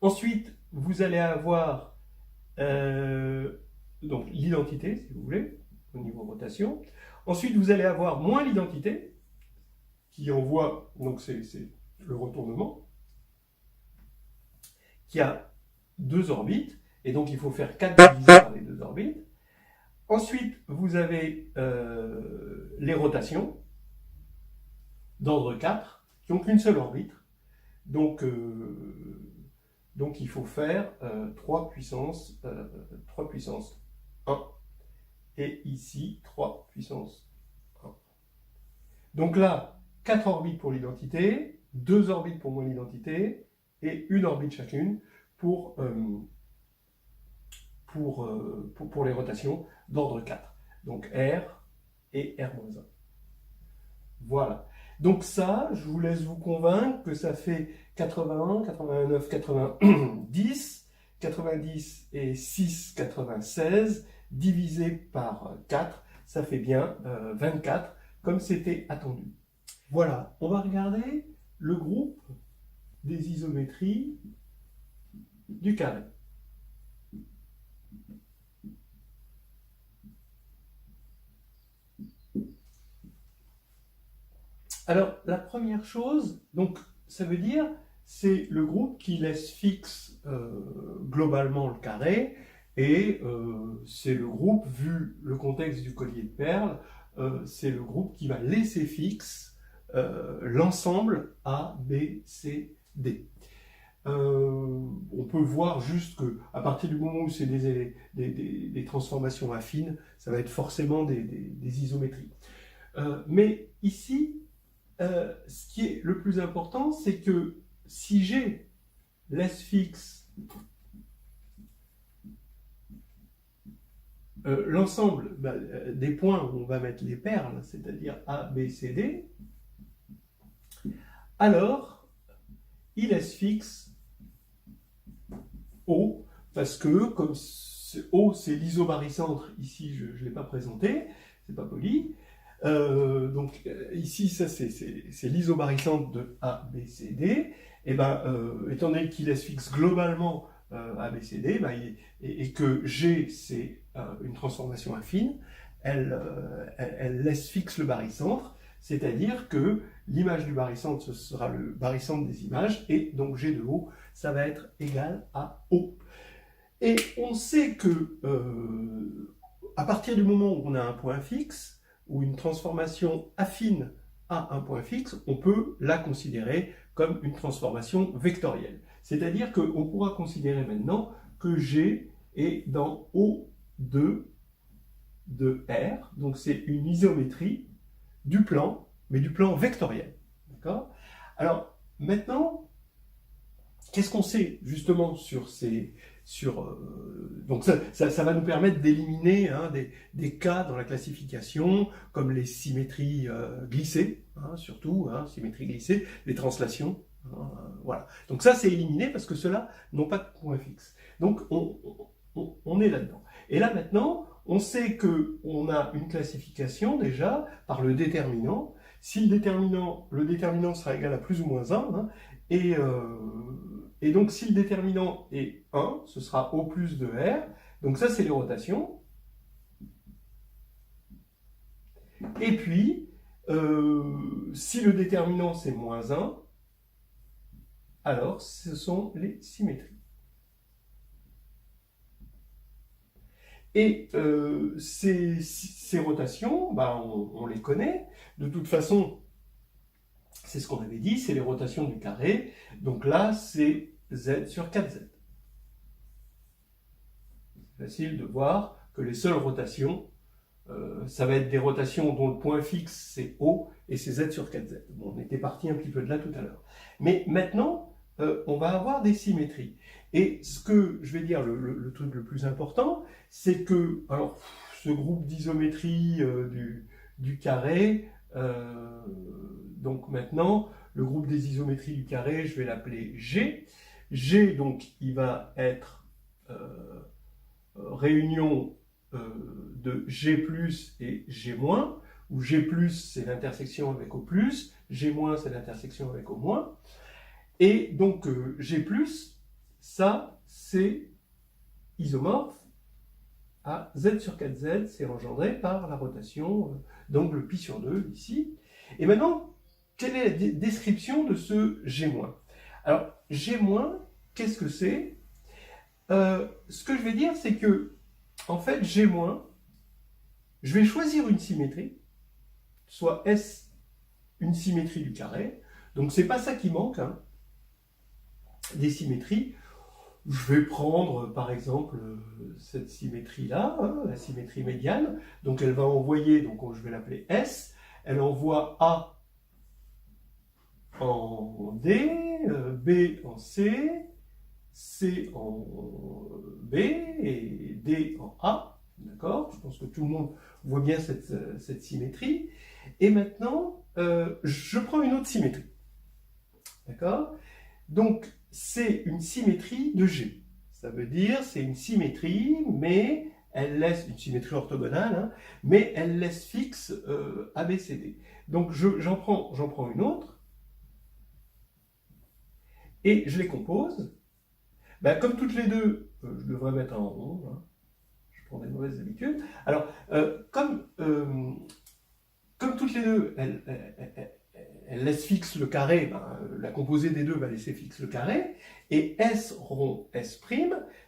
Ensuite vous allez avoir donc l'identité si vous voulez, au niveau rotation. Ensuite, vous allez avoir moins l'identité, qui envoie, donc c'est le retournement, qui a 2 orbites, et donc il faut faire 4 divisé par les 2 orbites. Ensuite, vous avez les rotations, d'ordre 4, qui n'ont qu'une seule orbite. Donc il faut faire 3 puissance 1. Et ici, 3 puissance 1. Donc là, 4 orbites pour l'identité, 2 orbites pour mon identité et une orbite chacune pour les rotations d'ordre 4. Donc R et R-1. Voilà. Donc ça, je vous laisse vous convaincre que ça fait 81, 89, 90, 90 et 6, 96, divisé par 4, ça fait bien 24, comme c'était attendu. Voilà, on va regarder le groupe des isométries du carré. Alors, la première chose, donc, ça veut dire, c'est le groupe qui laisse fixe globalement le carré, et c'est le groupe, vu le contexte du collier de perles, c'est le groupe qui va laisser fixe l'ensemble A, B, C, D. On peut voir juste que à partir du moment où c'est des transformations affines, ça va être forcément des isométries. Mais ici, ce qui est le plus important, c'est que si G laisse fixe l'ensemble des points où on va mettre les perles, c'est-à-dire A, B, C, D, alors il laisse fixe O, parce que comme O c'est l'isobarycentre, ici je ne l'ai pas présenté, c'est pas poli, donc ici ça c'est l'isobarycentre de A, B, C, D, et étant donné qu'il laisse fixe globalement A, B, C, D, et que G c'est une transformation affine, elle laisse fixe le barycentre, c'est-à-dire que l'image du barycentre, ce sera le barycentre des images, et donc G de O, ça va être égal à O. Et on sait que, à partir du moment où on a un point fixe, ou une transformation affine à un point fixe, on peut la considérer comme une transformation vectorielle. C'est-à-dire qu'on pourra considérer maintenant que G est dans O2 de R, donc c'est une isométrie du plan, mais du plan vectoriel. D'accord ? Alors, maintenant, qu'est-ce qu'on sait justement sur ces... donc ça va nous permettre d'éliminer des cas dans la classification, comme les symétries glissées, surtout, symétries glissées, les translations. Voilà. Donc ça, c'est éliminé parce que ceux-là n'ont pas de point fixe. Donc on est là-dedans. Et là maintenant, on sait qu'on a une classification déjà par le déterminant. Si le déterminant sera égal à plus ou moins 1, et donc si le déterminant est 1, ce sera O plus de R. Donc ça, c'est les rotations. Et puis, si le déterminant c'est moins 1, alors ce sont les symétries. Et ces rotations, on les connaît. De toute façon, c'est ce qu'on avait dit, c'est les rotations du carré. Donc là, c'est Z sur 4Z. C'est facile de voir que les seules rotations, ça va être des rotations dont le point fixe c'est O et c'est Z sur 4Z. Bon, on était parti un petit peu de là tout à l'heure. Mais maintenant, on va avoir des symétries. Et ce que je vais dire, le truc le plus important, c'est que, alors, ce groupe d'isométrie du carré, donc maintenant, le groupe des isométries du carré, je vais l'appeler G. G, donc, il va être réunion de G+, et G-, où G+, c'est l'intersection avec O+, G-, c'est l'intersection avec O-. Et donc, G+, ça, c'est isomorphe à Z sur 4Z, c'est engendré par la rotation d'angle pi sur 2, ici. Et maintenant, quelle est la description de ce G-? Alors, G-, qu'est-ce que c'est? Ce que je vais dire, c'est que, en fait, G-, je vais choisir une symétrie, soit S, une symétrie du carré. Donc, c'est pas ça qui manque, des symétries. Je vais prendre, par exemple, cette symétrie-là, la symétrie médiane. Donc, elle va envoyer, donc je vais l'appeler S, elle envoie A en D, B en C, C en B et D en A. D'accord? Je pense que tout le monde voit bien cette symétrie. Et maintenant, je prends une autre symétrie. D'accord? Donc, c'est une symétrie de G. Ça veut dire c'est une symétrie, mais elle laisse une symétrie orthogonale, hein, mais elle laisse fixe ABCD. Donc, j'en prends une autre et je les compose. Ben, comme toutes les deux, je devrais mettre en rond. Hein. Je prends des mauvaises habitudes. Alors, comme toutes les deux, elles laissent fixe le carré, ben, la composée des deux va laisser fixe le carré, et S rond S',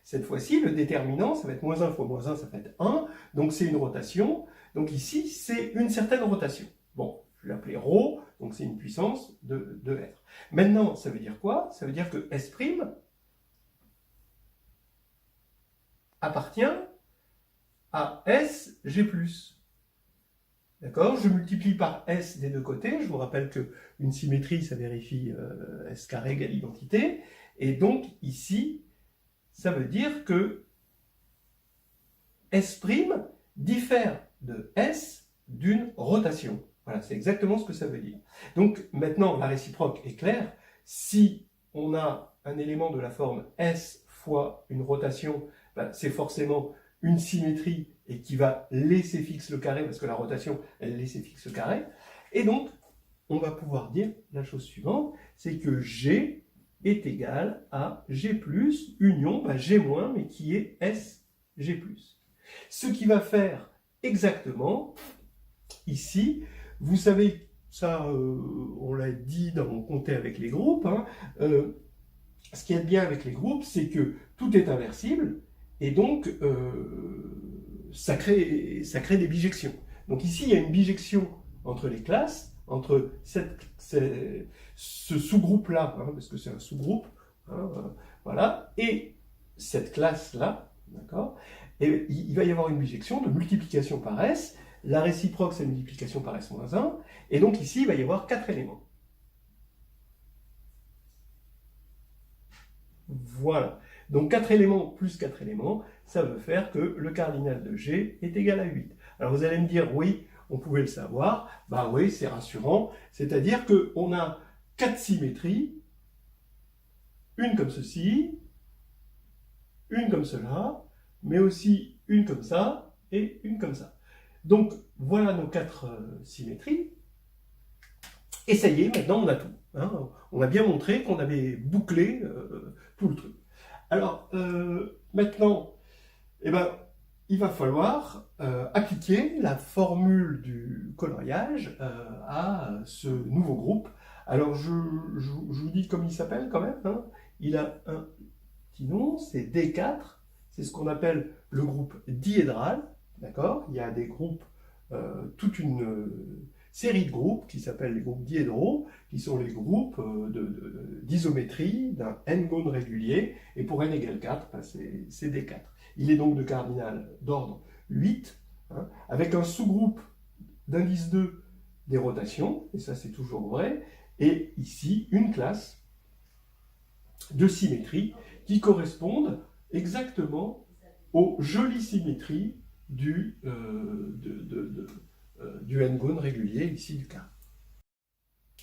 cette fois-ci, le déterminant, ça va être moins 1 fois moins 1, ça va être 1, donc c'est une rotation, donc ici, c'est une certaine rotation. Bon, je vais l'appeler ρ, donc c'est une puissance de R. Maintenant, ça veut dire quoi? Ça veut dire que S' appartient à SG+. D'accord? Je multiplie par S des deux côtés. Je vous rappelle qu'une symétrie, ça vérifie S carré égale identité. Et donc, ici, ça veut dire que S' diffère de S d'une rotation. Voilà, c'est exactement ce que ça veut dire. Donc, maintenant, la réciproque est claire. Si on a un élément de la forme S fois une rotation, ben, c'est forcément une symétrie et qui va laisser fixe le carré, parce que la rotation, elle laisse fixe le carré. Et donc, on va pouvoir dire la chose suivante, c'est que G est égal à G+, union G-, mais qui est SG+. Ce qui va faire exactement, ici, vous savez, ça, on l'a dit dans Compter avec les groupes, hein, ce qui est bien avec les groupes, c'est que tout est inversible, et donc, ça crée des bijections. Donc ici, il y a une bijection entre les classes, entre ce sous-groupe-là, hein, parce que c'est un sous-groupe, hein, voilà, et cette classe-là, d'accord? Et il va y avoir une bijection de multiplication par S, la réciproque, c'est multiplication par S moins 1, et donc ici, il va y avoir 4 éléments. Voilà. Donc 4 éléments plus 4 éléments, ça veut faire que le cardinal de G est égal à 8. Alors vous allez me dire, oui, on pouvait le savoir. Bah oui, c'est rassurant. C'est-à-dire qu'on a 4 symétries, une comme ceci, une comme cela, mais aussi une comme ça et une comme ça. Donc voilà nos 4 symétries. Et ça y est, maintenant on a tout. Hein. On a bien montré qu'on avait bouclé tout le truc. Alors, maintenant, eh ben, il va falloir appliquer la formule du coloriage à ce nouveau groupe. Alors, je vous dis comme il s'appelle quand même. Hein. Il a un petit nom, c'est D4. C'est ce qu'on appelle le groupe diédral. D'accord? Il y a des groupes, toute une série de groupes qui s'appellent les groupes diédraux, qui sont les groupes d'isométrie d'un n-gone régulier, et pour n égale 4, ben c'est D4. Il est donc de cardinal d'ordre 8, hein, avec un sous-groupe d'indice 2 des rotations, et ça c'est toujours vrai, et ici une classe de symétrie qui correspondent exactement aux jolies symétries du n-gone régulier, ici du carré.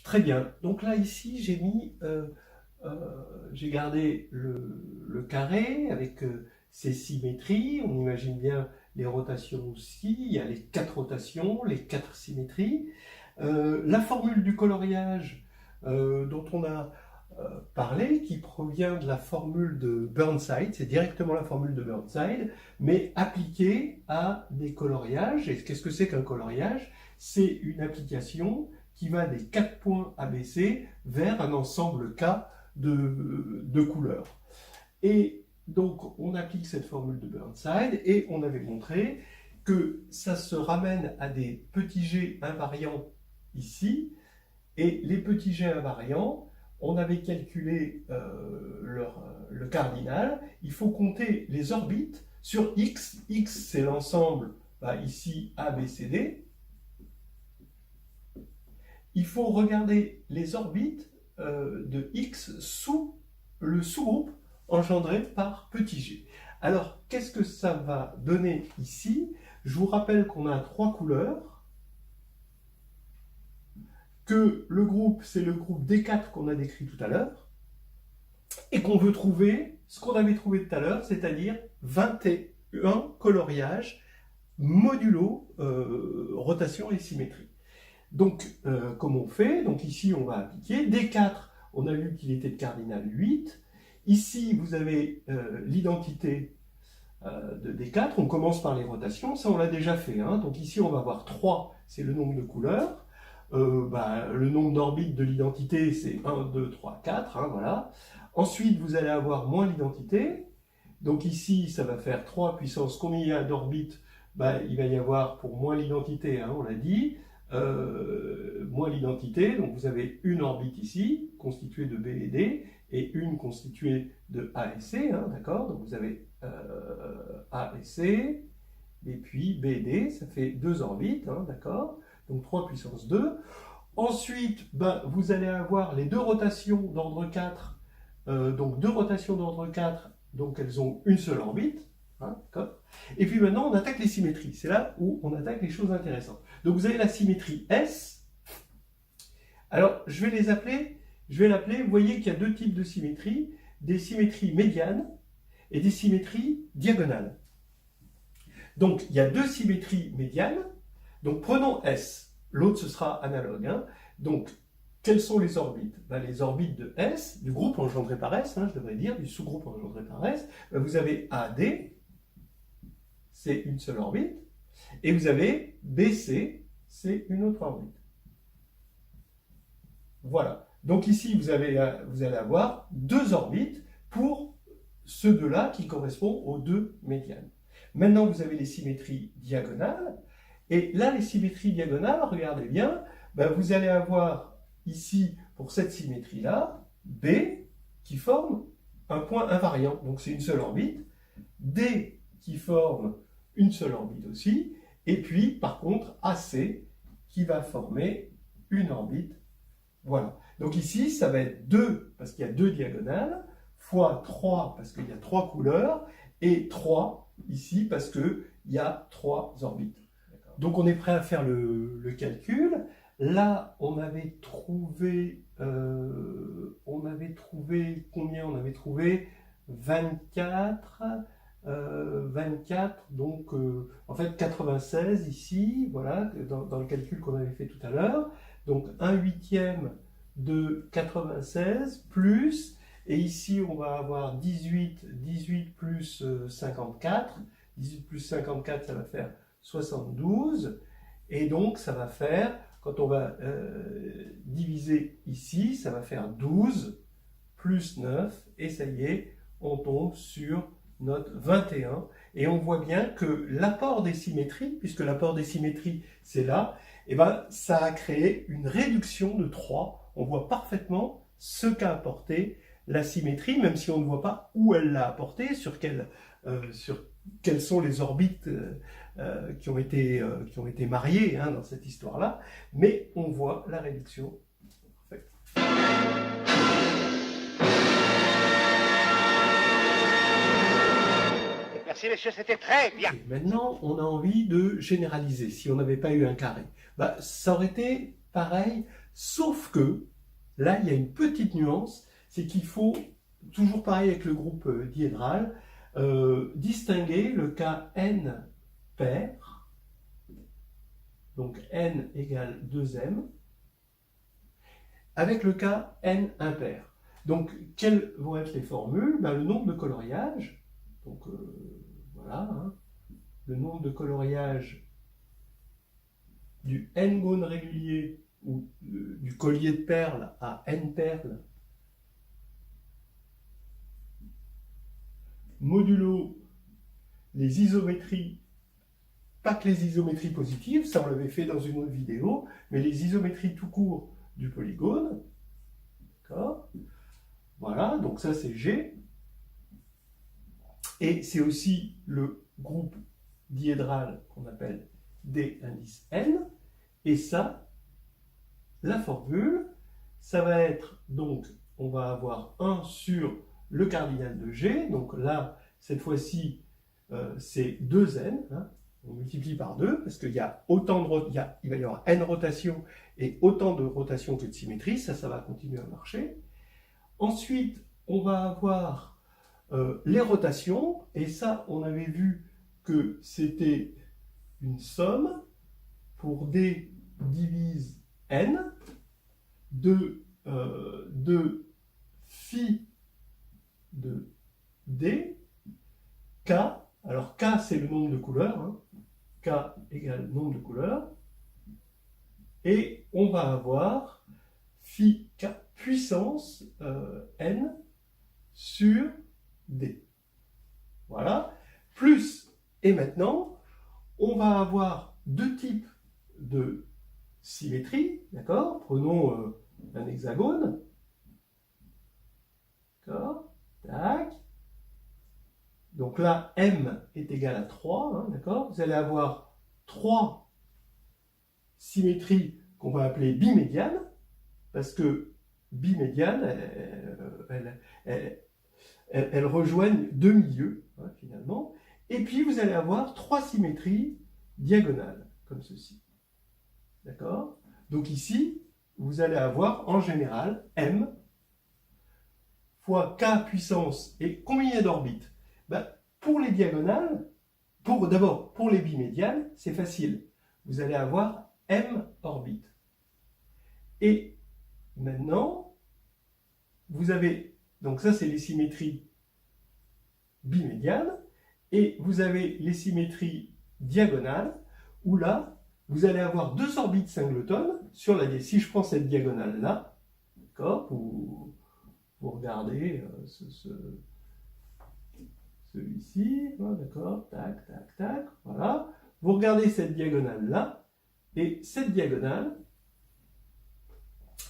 Très bien, donc là ici j'ai gardé le carré avec ses symétries, on imagine bien les rotations aussi, il y a les 4 rotations, les 4 symétries. La formule du coloriage dont on a parlé, qui provient de la formule de Burnside, c'est directement la formule de Burnside, mais appliquée à des coloriages. Et qu'est-ce que c'est qu'un coloriage? C'est une application qui va des 4 points ABC vers un ensemble K de couleurs. Et donc, on applique cette formule de Burnside et on avait montré que ça se ramène à des petits g invariants ici, et les petits g invariants, on avait calculé le cardinal, il faut compter les orbites sur x. X, c'est l'ensemble, ici, A, B, C, D. Il faut regarder les orbites de X sous le sous-groupe engendré par petit g. Alors, qu'est-ce que ça va donner ici? Je vous rappelle qu'on a 3 couleurs, que le groupe, c'est le groupe D4 qu'on a décrit tout à l'heure, et qu'on veut trouver ce qu'on avait trouvé tout à l'heure, c'est-à-dire 21 coloriages modulo rotation et symétrie. Donc, comment on fait? Donc ici, on va appliquer D4, on a vu qu'il était de cardinal 8. Ici, vous avez l'identité de D4, on commence par les rotations, ça on l'a déjà fait. Hein. Donc ici, on va avoir 3, c'est le nombre de couleurs. Le nombre d'orbites de l'identité, c'est 1, 2, 3, 4, hein, voilà. Ensuite, vous allez avoir moins l'identité. Donc ici, ça va faire 3 puissance combien il y a d'orbites? Il va y avoir pour moins l'identité, hein, on l'a dit, moins l'identité. Donc vous avez une orbite ici, constituée de B et D, et une constituée de A et C, hein, d'accord? Donc vous avez A et C, et puis B et D, ça fait 2 orbites, hein, d'accord? Donc 3 puissance 2. Ensuite, vous allez avoir les 2 rotations d'ordre 4, donc 2 rotations d'ordre 4, donc elles ont une seule orbite, hein, d'accord? Et puis maintenant, on attaque les symétries. C'est là où on attaque les choses intéressantes. Donc vous avez la symétrie S. Alors, je vais l'appeler, vous voyez qu'il y a 2 types de symétries, des symétries médianes et des symétries diagonales. Donc, il y a 2 symétries médianes. Donc, prenons S. L'autre, ce sera analogue. Hein. Donc, quelles sont les orbites? Les orbites de S, du groupe engendré par S, hein, je devrais dire, du sous-groupe engendré par S, vous avez AD, c'est une seule orbite, et vous avez BC, c'est une autre orbite. Voilà. Donc ici, vous allez avoir 2 orbites pour ce 2-là qui correspond aux 2 médianes. Maintenant, vous avez les symétries diagonales. Et là, les symétries diagonales, regardez bien, vous allez avoir ici, pour cette symétrie-là, B qui forme un point invariant. Donc c'est une seule orbite. D qui forme une seule orbite aussi. Et puis, par contre, AC qui va former une orbite. Voilà. Donc ici, ça va être 2, parce qu'il y a 2 diagonales, fois 3, parce qu'il y a 3 couleurs, et 3, ici, parce qu'il y a 3 orbites. Donc on est prêt à faire le calcul. Là, on avait trouvé combien? On avait trouvé 24, 24, donc en fait 96 ici, voilà, dans le calcul qu'on avait fait tout à l'heure. Donc 1/8 de 96 plus, et ici on va avoir 18 plus 54. 18 plus 54, ça va faire 72, et donc ça va faire, quand on va diviser ici, ça va faire 12 plus 9, et ça y est, on tombe sur notre 21, et on voit bien que l'apport des symétries, puisque l'apport des symétries c'est là, et ça a créé une réduction de 3, on voit parfaitement ce qu'a apporté la symétrie, même si on ne voit pas où elle l'a apporté, sur quelles sont les orbites qui ont été mariées hein, dans cette histoire-là, mais on voit la réduction. Parfait. Merci messieurs, c'était très bien. Et maintenant, on a envie de généraliser, si on n'avait pas eu un carré. Ça aurait été pareil, sauf que, là, il y a une petite nuance, c'est qu'il faut, toujours pareil avec le groupe diédral, distinguer le cas n pair, donc n égale 2m, avec le cas n impair. Donc, quelles vont être les formules? Le nombre de coloriages, donc voilà, hein, le nombre de coloriages du n-gone régulier, ou du collier de perles à n perles, modulo les isométries, pas que les isométries positives, ça on l'avait fait dans une autre vidéo, mais les isométries tout court du polygone, d'accord? Voilà, donc ça c'est G, et c'est aussi le groupe diédral qu'on appelle D indice N, et ça, la formule, ça va être, donc, on va avoir 1 sur le cardinal de G. Donc là, cette fois-ci, c'est 2n. Hein. On multiplie par 2 parce qu'il y a autant de il va y avoir n rotations et autant de rotations que de symétrie. Ça va continuer à marcher. Ensuite, on va avoir les rotations. Et ça, on avait vu que c'était une somme pour d divise n de phi de d, k. Alors k, c'est le nombre de couleurs. Hein. K égale nombre de couleurs. Et on va avoir phi k puissance n sur d. Voilà. Plus, et maintenant, on va avoir deux types de symétrie, d'accord? Prenons un hexagone. D'accord? Tac. Donc là, m est égal à 3, hein, d'accord? Vous allez avoir 3 symétries qu'on va appeler bimédianes, parce que bimédianes, elles rejoignent deux milieux, hein, finalement. Et puis, vous allez avoir 3 symétries diagonales, comme ceci. D'accord? Donc ici, vous allez avoir en général m fois k puissance. Et combien il y a d'orbites? Ben, pour les diagonales, d'abord, pour les bimédianes, c'est facile. Vous allez avoir m orbites. Et maintenant, vous avez, donc ça c'est les symétries bimédianes, et vous avez les symétries diagonales, où là, vous allez avoir 2 orbites singleton sur la. Si je prends cette diagonale-là, d'accord, vous regardez celui-ci, d'accord, tac, tac, tac, voilà. Vous regardez cette diagonale-là, et cette diagonale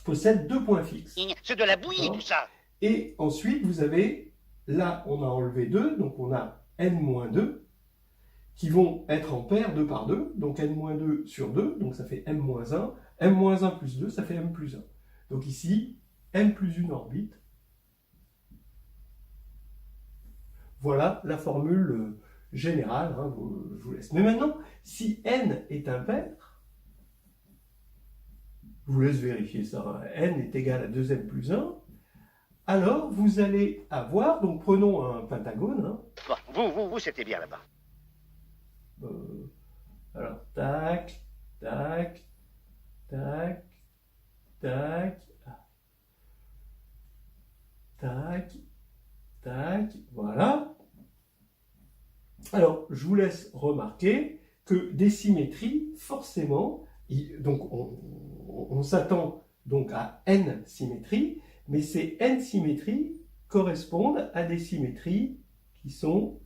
possède 2 points fixes. C'est de la bouillie, tout ça. Et ensuite, vous avez, là, on a enlevé 2, donc on a n-2, qui vont être en paire 2 par 2, donc n-2 sur 2, donc ça fait m-1, m-1 plus 2, ça fait m plus 1. Donc ici, m plus 1 orbite. Voilà la formule générale, hein, je vous laisse. Mais maintenant, si n est impair, je vous laisse vérifier ça, hein, n est égal à 2n plus 1, alors vous allez avoir, donc prenons un pentagone. Hein. Bon, vous, c'était bien là-bas. Alors, tac, tac, tac, tac, tac, tac, voilà. Alors, je vous laisse remarquer que des symétries, forcément, donc on s'attend donc à n symétries, mais ces n symétries correspondent à des symétries qui sont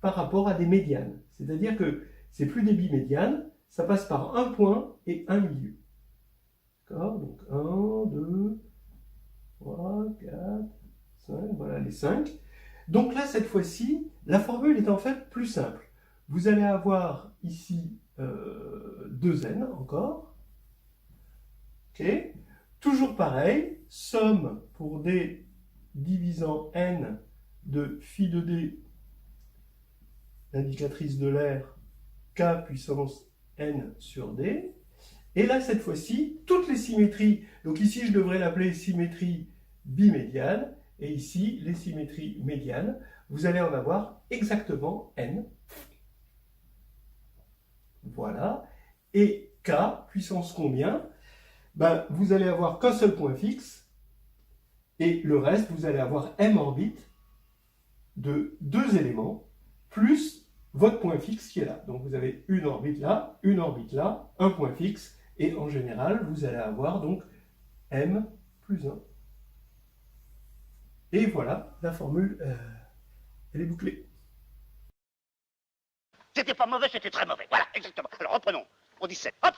par rapport à des médianes. C'est-à-dire que c'est plus des bimédianes, ça passe par un point et un milieu. D'accord? Donc 1, 2, 3, 4, 5, voilà les 5. Donc là, cette fois-ci, la formule est en fait plus simple. Vous allez avoir ici 2n encore. Ok? Toujours pareil, somme pour d divisant n de phi de d, l'indicatrice de l'air, k puissance n sur d. Et là, cette fois-ci, toutes les symétries, donc ici je devrais l'appeler symétrie bimédiane, et ici les symétries médianes, vous allez en avoir exactement n. Voilà. Et k puissance combien? Ben, vous allez avoir qu'un seul point fixe, et le reste, vous allez avoir m orbites de 2 éléments, plus votre point fixe qui est là. Donc vous avez une orbite là, un point fixe, et en général, vous allez avoir donc m plus 1. Et voilà, la formule, elle est bouclée. C'était pas mauvais, c'était très mauvais. Voilà, exactement. Alors reprenons. Au 17. Hop!